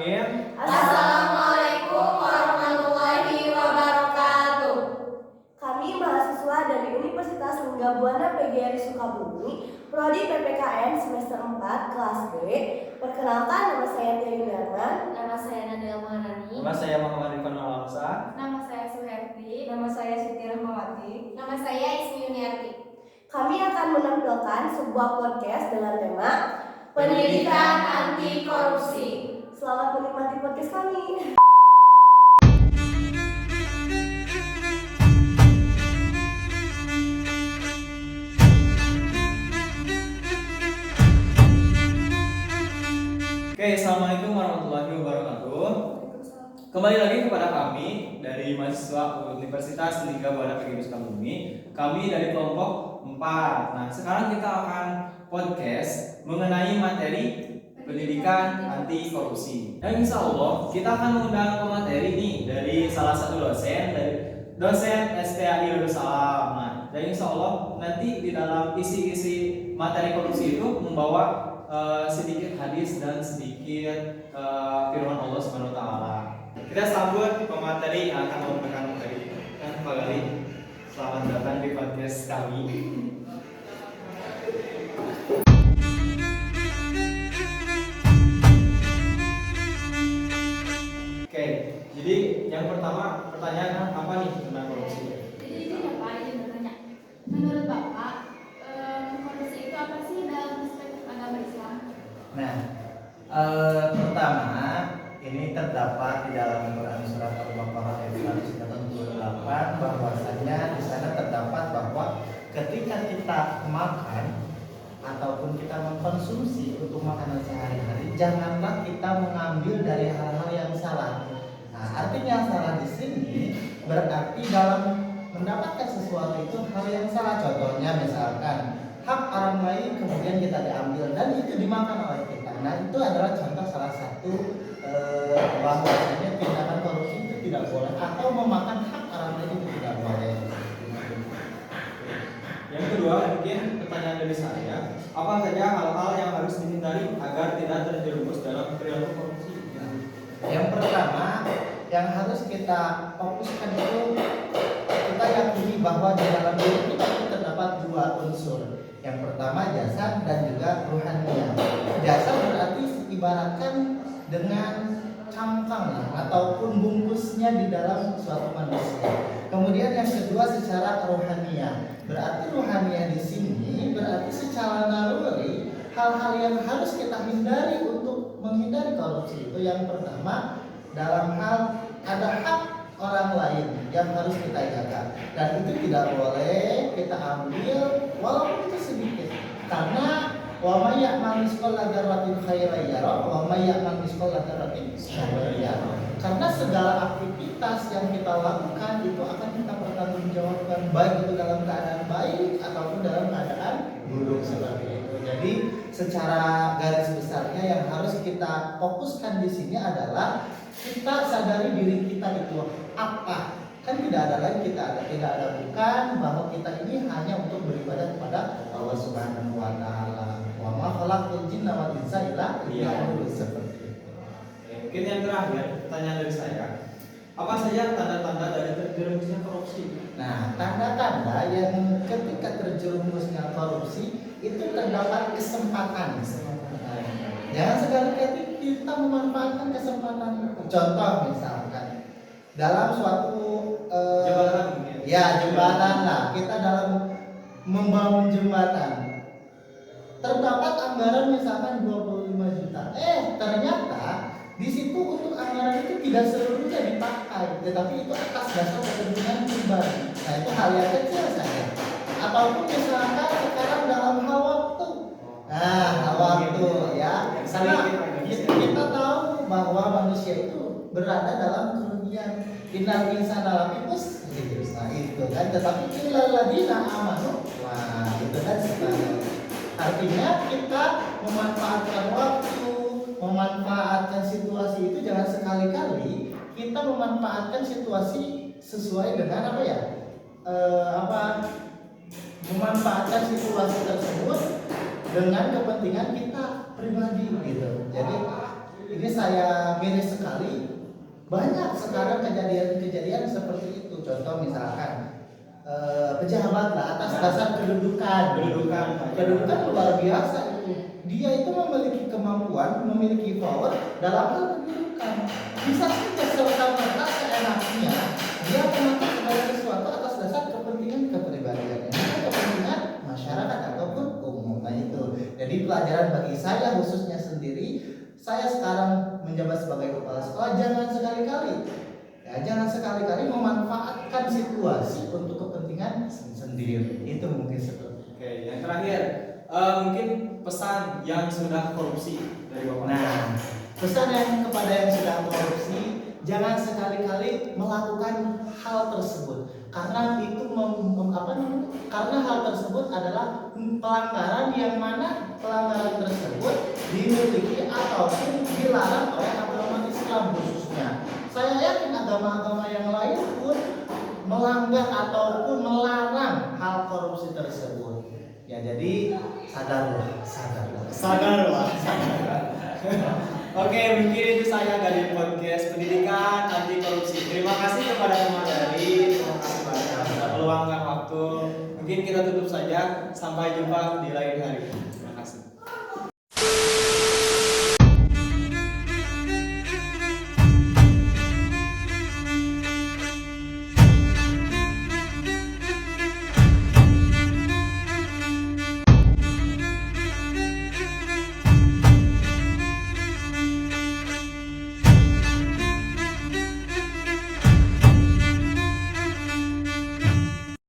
Bismillahirrahmanirrahim. Assalamualaikum warahmatullahi wabarakatuh. Kami mahasiswa dari Universitas Lingga Buana PGRI Sukabumi, Prodi PPKN semester 4 kelas B. Perkenalkan, nama saya Tia Yunarman. Nama saya Nadila Maharani. Nama saya Muhammad Rifan Alamsa. Nama saya Suherti. Nama saya Siti Rahmawati. Nama saya Ismi Yuniarti. Kami akan menampilkan sebuah podcast dengan tema Pendidikan Anti Korupsi. Selamat menikmati podcast kami. Oke, assalamualaikum warahmatullahi wabarakatuh. Kembali lagi kepada kami dari mahasiswa Universitas Lingga Buana PGRI Sukabumi. Kami dari kelompok 4. Nah, sekarang kita akan podcast mengenai materi pendidikan anti korupsi. Dan insya Allah kita akan mengundang pemateri nih dari salah satu dosen, dari dosen STAI Darussalam. Nah, dan insya Allah nanti di dalam isi-isi materi korupsi itu membawa sedikit hadis dan sedikit firman Allah Subhanahu wa taala. Kita sambut pemateri yang akan memberikan materi. Dan Pak Gali, selamat datang di podcast kami. Oke, jadi yang pertama pertanyaan apa nih tentang korupsi? Jadi ini Bapak ingin bertanya. Menurut Bapak, korupsi itu apa sih dalam perspektif agama Islam? Nah, pertama ini terdapat di dalam Quran surat Al-Baqarah ayat 188 bahwasanya di sana terdapat bahwa ketika kita makan ataupun kita mengkonsumsi untuk makanan sehari-hari, janganlah kita mengambil dari hal-hal yang salah. Nah, artinya salah di sini berarti dalam mendapatkan sesuatu itu hal yang salah. Contohnya misalkan hak orang lain kemudian kita diambil dan itu dimakan oleh kita. Nah, itu adalah contoh salah satu bahwasanya tindakan korupsi itu tidak boleh, atau memakan hak orang lain itu tidak boleh. Yang kedua, mungkin pertanyaan dari saya, apa saja hal-hal yang harus dihindari agar tidak terjerumus dalam perilaku korupsi? Yang pertama yang harus kita fokuskan itu, kita yakini bahwa di dalam diri kita itu terdapat dua unsur. Yang pertama jasad dan juga ruhaniyah. Jasad berarti ibaratkan dengan cangkang ataupun bungkusnya di dalam suatu manusia. Kemudian yang kedua secara rohaniyah. Berarti rohaniyah di sini berarti secara naluri hal-hal yang harus kita hindari untuk menghindari korupsi itu, yang pertama dalam hal ada hak orang lain yang harus kita jaga, dan itu tidak boleh kita ambil walaupun itu sedikit, karena wa may ya'mal mithqala dzarratin khairan yarah wa may ya'mal mithqala dzarratin syarran yarah. Karena segala aktivitas yang kita lakukan itu akan kita pertanggungjawabkan, baik itu dalam keadaan baik ataupun dalam keadaan buruk seperti itu. Jadi secara garis besarnya yang harus kita fokuskan di sini adalah kita sadari diri kita itu apa. Kan tidak ada lagi tidak ada bukan bahwa kita ini hanya untuk beribadah kepada Allah Subhanahu wa taala. Wa ma khalaqtul jinna wal insa illa liya'budun, seperti itu. Mungkin yang terakhir, pertanyaan dari saya, apa saja tanda-tanda dari terjerumusnya korupsi? Nah, tanda-tanda yang ketika terjerumusnya korupsi itu terdapat kesempatan. Jangan sekali-kali kita memanfaatkan kesempatan itu. Contoh misalkan dalam suatu Jembatan, jembatan lah, kita dalam membangun jembatan terdapat anggaran misalkan 25 juta. Ternyata di situ untuk anggaran itu tidak seluruhnya dipakai, tetapi itu atas dasar kepentingan pribadi. Nah, itu hal yang kecil saja. Ataupun misalkan sekarang dalam hal waktu. Nah, hal waktu ya. Karena kita tahu bahwa manusia itu berada dalam kerugian. Innal insana lafi khusr. Nah, itu kan, tetapi illal ladzina amanu. Wah, itu kan sebenarnya. Artinya kita memanfaatkan waktu, memanfaatkan situasi itu jangan sekali-kali kita memanfaatkan situasi sesuai dengan memanfaatkan situasi tersebut dengan kepentingan kita pribadi gitu. Jadi ini saya miris sekali, banyak sekarang kejadian-kejadian seperti itu. Contoh misalkan pejabat lah atas dasar kedudukan luar biasa itu. Dia itu memiliki kemampuan, memiliki power dalam hal kedudukan. Bisa saja serta-merta seenaknya dia melakukan segala sesuatu atas dasar kepentingan kepribadiannya, bukan kepentingan masyarakat ataupun umum. Nah itu. Jadi pelajaran bagi saya khususnya sendiri, saya sekarang menjabat sebagai kepala sekolah, jangan sekali-kali memanfaatkan situasi untuk kepentingan sendiri. Itu mungkin seperti. Oke, yang terakhir mungkin pesan yang sudah korupsi dari Bapak. Nah, pesan yang kepada yang sudah korupsi, jangan sekali-kali melakukan hal tersebut, karena itu karena hal tersebut adalah pelanggaran yang mana pelanggaran tersebut dimiliki ataupun dilarang oleh agama Islam khususnya. Saya yakin agama-agama yang lain pun melanggar ataupun melarang hal korupsi tersebut. Ya jadi sadarlah. Oke, mungkin itu saya dari podcast pendidikan anti korupsi. Terima kasih kepada teman dari, terima kasih banyak sudah meluangkan waktu. Mungkin kita tutup saja. Sampai jumpa di lain hari.